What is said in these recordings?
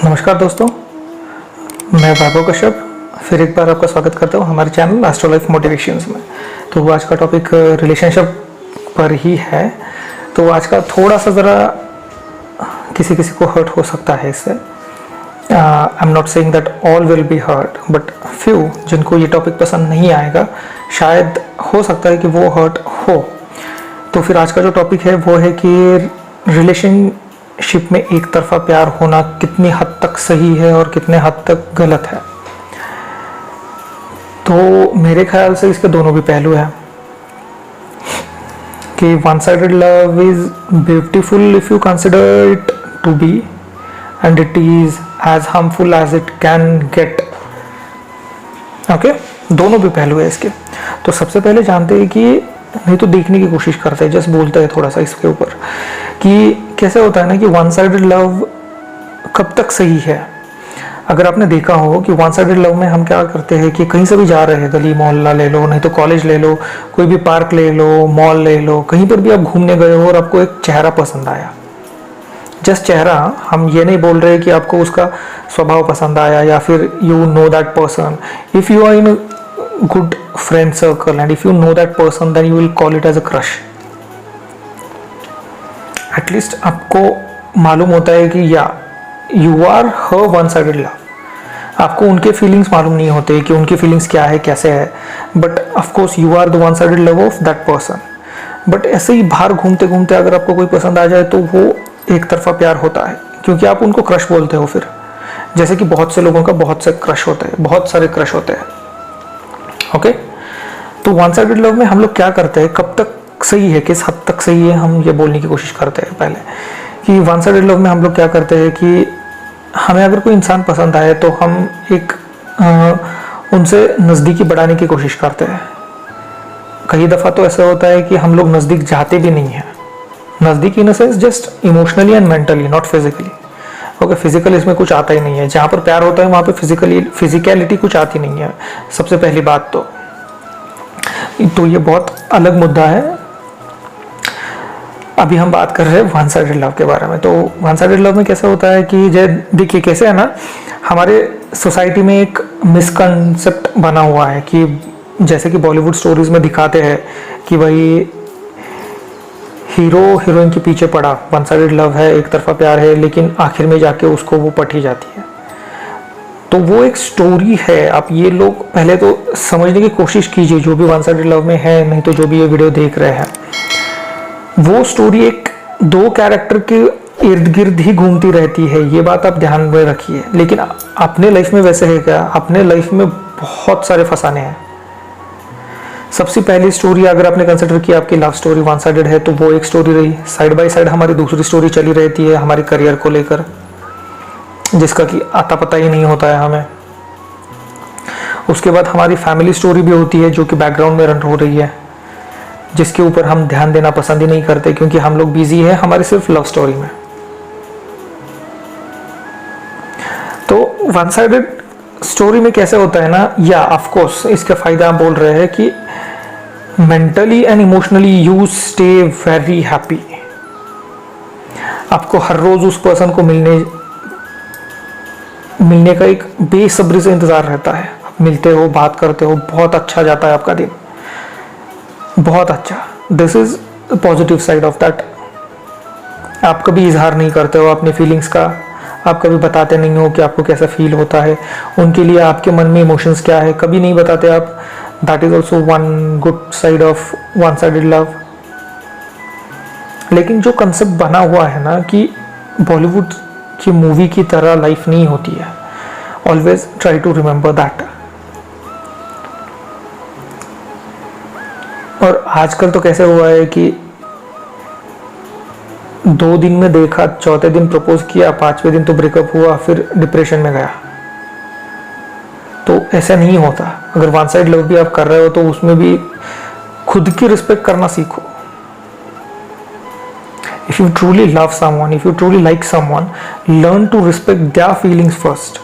नमस्कार दोस्तों, मैं वैभव कश्यप फिर एक बार आपका स्वागत करता हूँ हमारे चैनल एस्ट्रो लाइफ मोटिवेशंस में। तो आज का टॉपिक रिलेशनशिप पर ही है। तो आज का थोड़ा सा ज़रा किसी किसी को हर्ट हो सकता है इससे। I am not saying that all will be hurt, but few जिनको ये टॉपिक पसंद नहीं आएगा, शायद हो सकता है कि वो हर्ट हो। तो फिर आज का जो टॉपिक है वो है कि रिलेशनशिप में एक तरफा प्यार होना कितनी हद तक सही है और कितने हद तक गलत है। तो मेरे ख्याल से इसके दोनों भी पहलू हैं कि one sided love is beautiful if you consider it to be, and it is as harmful as it can get. Okay, दोनों भी पहलू है इसके। तो सबसे पहले जानते हैं कि नहीं तो देखने की कोशिश करते हैं, जस्ट बोलते हैं थोड़ा सा इसके ऊपर कि कैसे होता है ना कि वन साइडेड लव कब तक सही है। अगर आपने देखा हो कि वन साइडेड लव में हम क्या करते हैं कि कहीं से भी जा रहे हैं, गली मोहल्ला ले लो, नहीं तो कॉलेज ले लो, कोई भी पार्क ले लो, मॉल ले लो, कहीं पर भी आप घूमने गए हो और आपको एक चेहरा पसंद आया, जस्ट चेहरा, हम ये नहीं बोल रहे कि आपको उसका स्वभाव पसंद आया या फिर you know that person. If you are in good friend circle and if you know that person, then you will call it as a crush. At least आपको मालूम होता है कि या you are her one sided love. आपको उनके feelings मालूम नहीं होते कि उनकी फीलिंग्स क्या है, कैसे है, but of course you are the one sided love of that person. But ऐसे ही बाहर घूमते घूमते अगर आपको कोई पसंद आ जाए तो वो एक तरफा प्यार होता है, क्योंकि आप उनको क्रश बोलते हो। फिर जैसे कि बहुत से लोगों का बहुत से क्रश होते हैं, बहुत सारे क्रश होते हैं। ओके, तो वन साइडेड लव में हम लोग क्या करते हैं, कब तक सही है, किस हद तक सही है, हम ये बोलने की कोशिश करते हैं पहले कि वन साइडेड लव में हम लोग क्या करते हैं कि हमें अगर कोई इंसान पसंद आए तो हम एक उनसे नज़दीकी बढ़ाने की कोशिश करते हैं। कई दफ़ा तो ऐसा होता है कि हम लोग नज़दीक जाते भी नहीं हैं। नज़दीक in the sense just emotionally and mentally, not physically. Okay, physical इसमें कुछ आता ही नहीं है। जहाँ पर प्यार होता है वहाँ पे फिजिकलिटी कुछ आती नहीं है, सबसे पहली बात तो ये बहुत अलग मुद्दा है। अभी हम बात कर रहे हैं वन साइडेड लव के बारे में। तो वन साइडेड लव में कैसे होता है कि देखिए कैसे है ना, हमारे सोसाइटी में एक मिसकंसेप्ट बना हुआ है कि जैसे कि बॉलीवुड स्टोरीज में दिखाते हैं कि भाई हीरो हीरोइन के पीछे पड़ा, वन साइडेड लव है, एक तरफा प्यार है, लेकिन आखिर में जाके उसको वो पट ही जाती है। तो वो एक स्टोरी है। आप ये लोग पहले तो समझने की कोशिश कीजिए, जो भी वन साइडेड लव में है, नहीं तो जो भी ये वीडियो देख रहे हैं, वो स्टोरी एक दो कैरेक्टर के इर्द गिर्द ही घूमती रहती है। ये बात आप ध्यान में रखिए। लेकिन अपने लाइफ में वैसे है क्या? अपने लाइफ में बहुत सारे फसाने हैं। सबसे पहली स्टोरी अगर आपने कंसिडर किया आपकी लव स्टोरी वन साइडेड है, तो वो एक स्टोरी रही। साइड बाय साइड हमारी दूसरी स्टोरी चली रहती है हमारे करियर को लेकर, जिसका कि आता पता ही नहीं होता है हमें। उसके बाद हमारी फैमिली स्टोरी भी होती है जो कि बैकग्राउंड में रन हो रही है, जिसके ऊपर हम ध्यान देना पसंद ही नहीं करते क्योंकि हम लोग बिजी है हमारी सिर्फ लव स्टोरी में। तो वन साइडेड स्टोरी में कैसे होता है ना, या ऑफ कोर्स इसके फायदे आप बोल रहे हैं कि mentally and emotionally you stay very happy. आपको हर रोज उस पर्सन को मिलने का एक बेसब्री से इंतजार रहता है। आप मिलते हो, बात करते हो, बहुत अच्छा जाता है आपका दिन, बहुत अच्छा। This is positive side of that. आप कभी इजहार नहीं करते हो अपनी फीलिंग्स का, आप कभी बताते नहीं हो कि आपको कैसा फील होता है, उनके लिए आपके मन में इमोशंस क्या है, कभी नहीं बताते आप। That is also one good side of one sided love. लेकिन जो कंसेप्ट बना हुआ है ना कि बॉलीवुड की मूवी की तरह लाइफ नहीं होती है, always try to remember that. और आजकल तो कैसे हुआ है कि 2 दिन में देखा, चौथे दिन प्रपोज किया, 5वें दिन तो ब्रेकअप हुआ, फिर डिप्रेशन में गया। तो ऐसा नहीं होता। अगर वन साइड लव भी आप कर रहे हो तो उसमें भी खुद की रिस्पेक्ट करना सीखो। If you truly love someone, if you truly like someone, learn to respect their feelings first.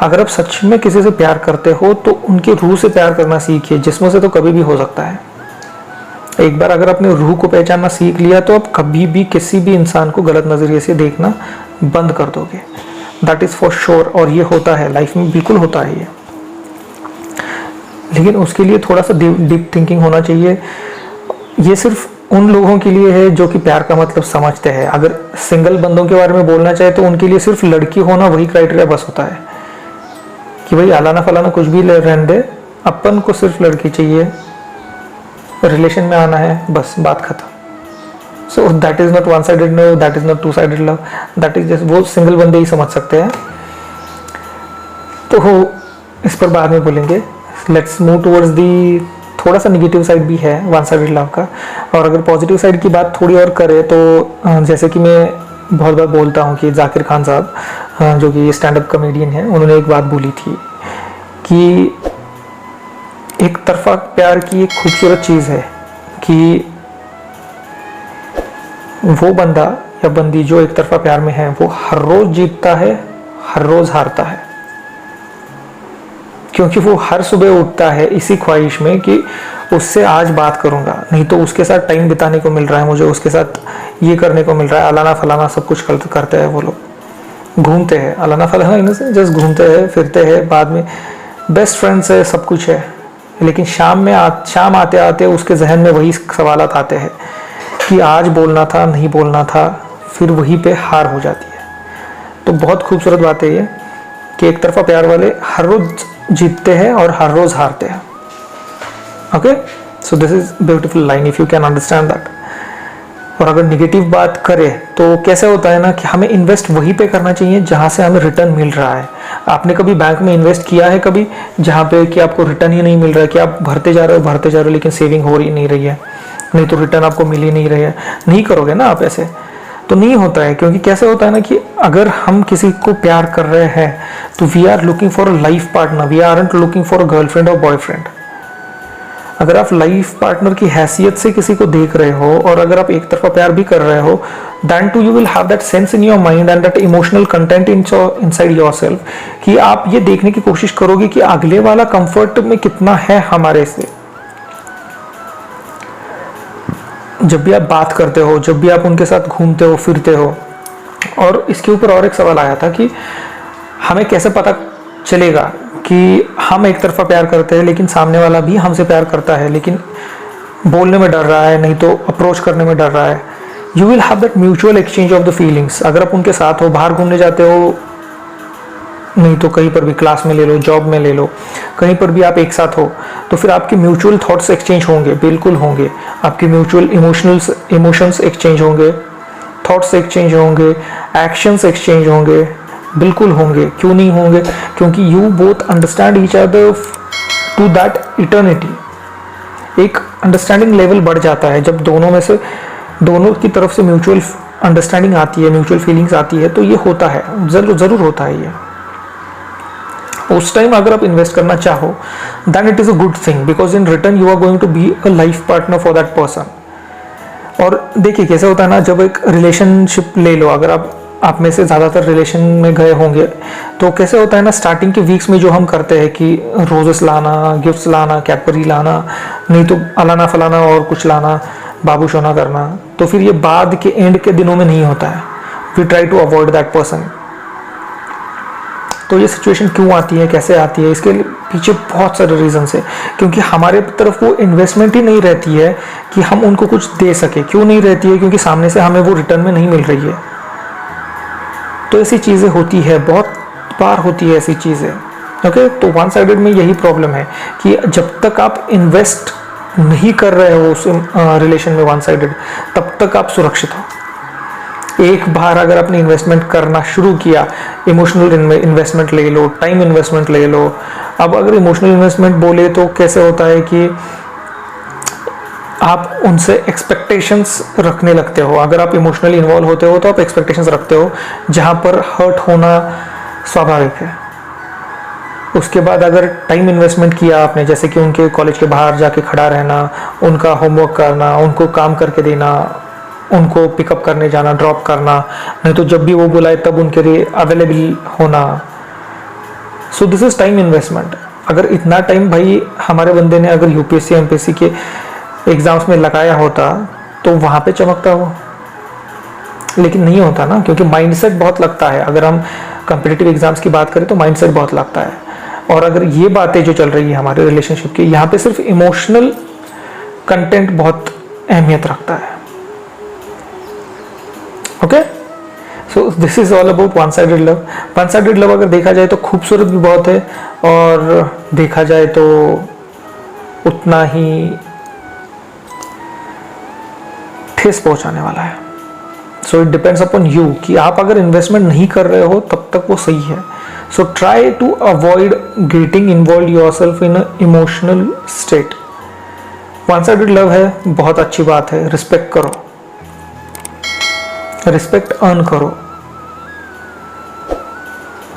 अगर आप सच में किसी से प्यार करते हो तो उनके रूह से प्यार करना सीखिए। जिस्म से तो कभी भी हो सकता है। एक बार अगर आपने रूह को पहचानना सीख लिया तो आप कभी भी किसी भी इंसान को गलत नजरिए से देखना बंद कर दोगे। That is for sure. और ये होता है लाइफ में, बिल्कुल होता है ये, लेकिन उसके लिए थोड़ा सा डीप थिंकिंग होना चाहिए। ये सिर्फ उन लोगों के लिए है जो कि प्यार का मतलब समझते हैं। अगर सिंगल बंदों के बारे में बोलना चाहे तो उनके लिए सिर्फ लड़की होना वही क्राइटेरिया बस होता है कि भाई अलाना फलाना कुछ भी रहने दे, अपन को सिर्फ लड़की चाहिए, रिलेशन में आना है, बस बात खत्म। So that is not one sided love, that is not two sided love, that is just, वो सिंगल बंदे ही समझ सकते हैं। तो इस पर बाद में बोलेंगे। लेट्स मूव टुवर्ड्स दी, थोड़ा सा निगेटिव साइड भी है वन साइडेड लव का। और अगर पॉजिटिव साइड की बात थोड़ी और करें तो जैसे कि मैं बहुत बार बोलता हूँ कि जाकिर खान साहब जो कि स्टैंड अप कॉमेडियन है, उन्होंने एक बात बोली थी कि एक तरफा प्यार की एक खूबसूरत चीज़ है कि वो बंदा या बंदी जो एक तरफा प्यार में है वो हर रोज जीतता है, हर रोज हारता है, क्योंकि वो हर सुबह उठता है इसी ख्वाहिश में कि उससे आज बात करूंगा, नहीं तो उसके साथ टाइम बिताने को मिल रहा है मुझे, उसके साथ ये करने को मिल रहा है, अलाना फलाना सब कुछ करते हैं वो लोग, घूमते हैं, अलाना फलाना इन से जस्ट घूमते हैं फिरते हैं, बाद में बेस्ट फ्रेंड्स है, सब कुछ है, लेकिन शाम आते आते उसके जहन में वही सवालात आते हैं कि आज बोलना था, नहीं बोलना था, फिर वहीं पे हार हो जाती है। तो बहुत खूबसूरत बात है ये कि एक तरफा प्यार वाले हर रोज जीतते हैं और हर रोज हारते हैं। Okay, so this is beautiful line if you can understand that. और अगर निगेटिव बात करें तो कैसे होता है ना कि हमें इन्वेस्ट वहीं पे करना चाहिए जहां से हमें रिटर्न मिल रहा है। आपने कभी बैंक में इन्वेस्ट किया है कभी जहां पे कि आपको रिटर्न ही नहीं मिल रहा है, कि आप भरते जा रहे हो लेकिन सेविंग हो नहीं रही है, नहीं तो रिटर्न आपको मिल ही नहीं रही है, नहीं करोगे ना आप ऐसे, तो नहीं होता है। क्योंकि कैसे होता है ना कि अगर हम किसी को प्यार कर रहे हैं तो we are looking for a life partner, we aren't looking for a girlfriend और बॉयफ्रेंड। अगर आप लाइफ पार्टनर की हैसियत से किसी को देख रहे हो और अगर आप एक तरफा प्यार भी कर रहे हो, then too you will have that sense in your mind and that emotional content inside yourself कि आप ये देखने की कोशिश करोगे कि अगले वाला कंफर्ट में कितना है हमारे से। जब भी आप बात करते हो, जब भी आप उनके साथ घूमते हो फिरते हो। और इसके ऊपर और एक सवाल आया था कि हमें कैसे पता चलेगा कि हम एक तरफा प्यार करते हैं लेकिन सामने वाला भी हमसे प्यार करता है लेकिन बोलने में डर रहा है, नहीं तो अप्रोच करने में डर रहा है। You will have that mutual exchange of the feelings. अगर आप उनके साथ हो, बाहर घूमने जाते हो, नहीं तो कहीं पर भी, क्लास में ले लो, जॉब में ले लो, कहीं पर भी आप एक साथ हो, तो फिर आपके म्यूचुअल थॉट्स एक्सचेंज होंगे, बिल्कुल होंगे। आपके म्यूचुअल इमोशंस एक्सचेंज होंगे, थॉट्स एक्सचेंज होंगे, एक्शंस एक्सचेंज होंगे, बिल्कुल होंगे। क्यों नहीं होंगे? क्योंकि you both understand each other to that eternity. एक अंडरस्टैंडिंग लेवल बढ़ जाता है जब दोनों की तरफ से म्यूचुअल अंडरस्टैंडिंग आती है, म्यूचुअल फीलिंग्स आती है, तो ये होता है, जरूर होता है ये। उस टाइम अगर आप इन्वेस्ट करना चाहो then it is a good thing, because in return you are going to be a life partner for that person. और देखिए कैसे होता है ना, जब एक रिलेशनशिप ले लो, अगर आप में से ज़्यादातर रिलेशन में गए होंगे तो कैसे होता है ना, स्टार्टिंग के वीक्स में जो हम करते हैं कि रोजेस लाना, गिफ्ट्स लाना, कैडबरी लाना, नहीं तो अलाना फलाना और कुछ लाना, बाबू सोना करना, तो फिर ये बाद के एंड के दिनों में नहीं होता है। We try to avoid that person. तो ये सिचुएशन क्यों आती है, कैसे आती है, इसके पीछे बहुत सारे रीजंस है। क्योंकि हमारे तरफ वो इन्वेस्टमेंट ही नहीं रहती है कि हम उनको कुछ दे सके। क्यों नहीं रहती है? क्योंकि सामने से हमें वो रिटर्न में नहीं मिल रही है। तो ऐसी चीज़ें होती है, बहुत बार होती है ऐसी चीज़ें। ओके, तो वन साइडेड में यही प्रॉब्लम है कि जब तक आप इन्वेस्ट नहीं कर रहे हो उस रिलेशन में वन साइडेड, तब तक आप सुरक्षित हो। एक बार अगर आपने इन्वेस्टमेंट करना शुरू किया, इमोशनल इन्वेस्टमेंट ले लो, टाइम इन्वेस्टमेंट ले लो। अब अगर इमोशनल इन्वेस्टमेंट बोले तो कैसे होता है कि आप उनसे एक्सपेक्टेशंस रखने लगते हो। अगर आप इमोशनली इन्वॉल्व होते हो तो आप एक्सपेक्टेशंस रखते हो, जहाँ पर हर्ट होना स्वाभाविक है। उसके बाद अगर टाइम इन्वेस्टमेंट किया आपने, जैसे कि उनके कॉलेज के बाहर जाके खड़ा रहना, उनका होमवर्क करना, उनको काम करके देना, उनको पिकअप करने जाना, ड्रॉप करना, नहीं तो जब भी वो बुलाए तब उनके लिए अवेलेबल होना। So this is time investment. अगर इतना टाइम भाई हमारे बंदे ने अगर यूपीएससी एमपीएससी के एग्जाम्स में लगाया होता तो वहाँ पे चमकता हो, लेकिन नहीं होता ना, क्योंकि माइंडसेट बहुत लगता है। अगर हम कॉम्पिटिटिव एग्जाम्स की बात करें तो माइंडसेट बहुत लगता है। और अगर ये बातें जो चल रही है हमारे रिलेशनशिप की, यहाँ पे सिर्फ इमोशनल कंटेंट बहुत अहमियत रखता है। Okay, so this is all about one sided love. One sided love अगर देखा जाए तो खूबसूरत भी बहुत है, और देखा जाए तो उतना ही ठेस पहुंचाने वाला है। So it depends upon you कि आप अगर इन्वेस्टमेंट नहीं कर रहे हो तब तक वो सही है। So try to avoid getting involve yourself in emotional state. One sided love है, बहुत अच्छी बात है, रिस्पेक्ट करो, रिस्पेक्ट अर्न करो।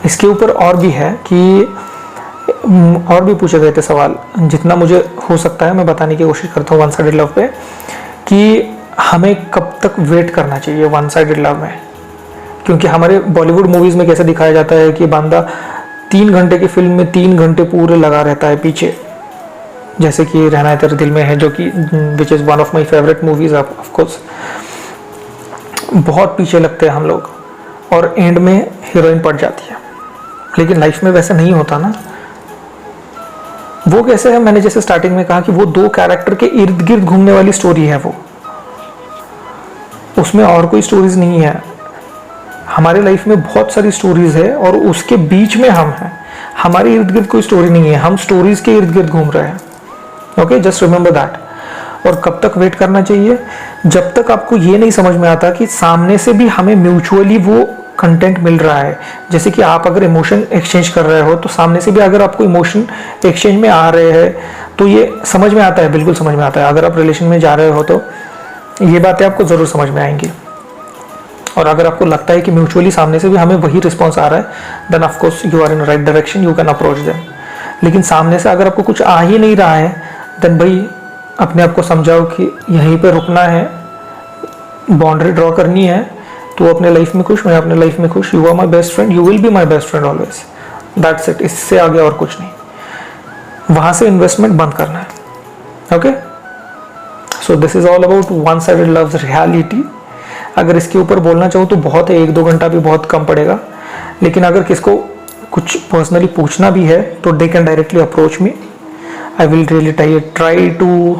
इसके ऊपर और भी है कि और भी पूछे गए थे सवाल, जितना मुझे हो सकता है मैं बताने की कोशिश करता हूँ वन साइडेड लव पे, कि हमें कब तक वेट करना चाहिए वन साइडेड लव में। क्योंकि हमारे बॉलीवुड मूवीज में कैसे दिखाया जाता है कि बंदा 3 घंटे की फिल्म में 3 घंटे पूरे लगा रहता है पीछे, जैसे कि रहना है तेरे दिल में है, जो कि which is one of my favourite movies of course. बहुत पीछे लगते हैं हम लोग और एंड में हीरोइन पड़ जाती है। लेकिन लाइफ में वैसा नहीं होता ना। वो कैसे है, मैंने जैसे स्टार्टिंग में कहा कि वो 2 कैरेक्टर के इर्द गिर्द घूमने वाली स्टोरी है, वो उसमें और कोई स्टोरीज नहीं है। हमारे लाइफ में बहुत सारी स्टोरीज है और उसके बीच में हम हैं। हमारे इर्द गिर्द कोई स्टोरी नहीं है, हम स्टोरीज के इर्द गिर्द घूम रहे हैं। Okay, just remember that. और कब तक वेट करना चाहिए? जब तक आपको ये नहीं समझ में आता कि सामने से भी हमें म्यूचुअली वो कंटेंट मिल रहा है। जैसे कि आप अगर इमोशन एक्सचेंज कर रहे हो तो सामने से भी अगर आपको इमोशन एक्सचेंज में आ रहे हैं तो ये समझ में आता है, बिल्कुल समझ में आता है। अगर आप रिलेशन में जा रहे हो तो ये बातें आपको ज़रूर समझ में आएंगी। और अगर आपको लगता है कि म्यूचुअली सामने से भी हमें वही रिस्पॉन्स आ रहा है, then of course you are in right direction, you can approach them. लेकिन सामने से अगर आपको कुछ आ ही नहीं रहा है, देन भाई अपने आप को समझाओ कि यहीं पे रुकना है, बाउंड्री ड्रॉ करनी है। तो अपने लाइफ में खुश, मैं अपने लाइफ में खुश। You are my best friend, you will be my best friend always, that's it. इससे आगे और कुछ नहीं। वहां से इन्वेस्टमेंट बंद करना है। Okay, so this is all about one sided love reality. अगर इसके ऊपर बोलना चाहूँ तो बहुत है, 1-2 घंटा भी बहुत कम पड़ेगा। लेकिन अगर किसको कुछ पर्सनली पूछना भी है तो they can directly approach me. I will really try to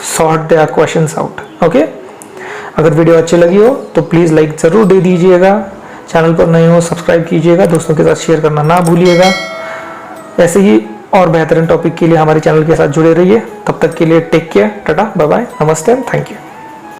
sort their questions out. Okay, अगर वीडियो अच्छी लगी हो तो प्लीज़ लाइक ज़रूर दे दीजिएगा। चैनल पर नए हो सब्सक्राइब कीजिएगा, दोस्तों के साथ शेयर करना ना भूलिएगा। ऐसे ही और बेहतरीन टॉपिक के लिए हमारे चैनल के साथ जुड़े रहिए। तब तक के लिए take care, tata, bye bye, नमस्ते, थैंक यू।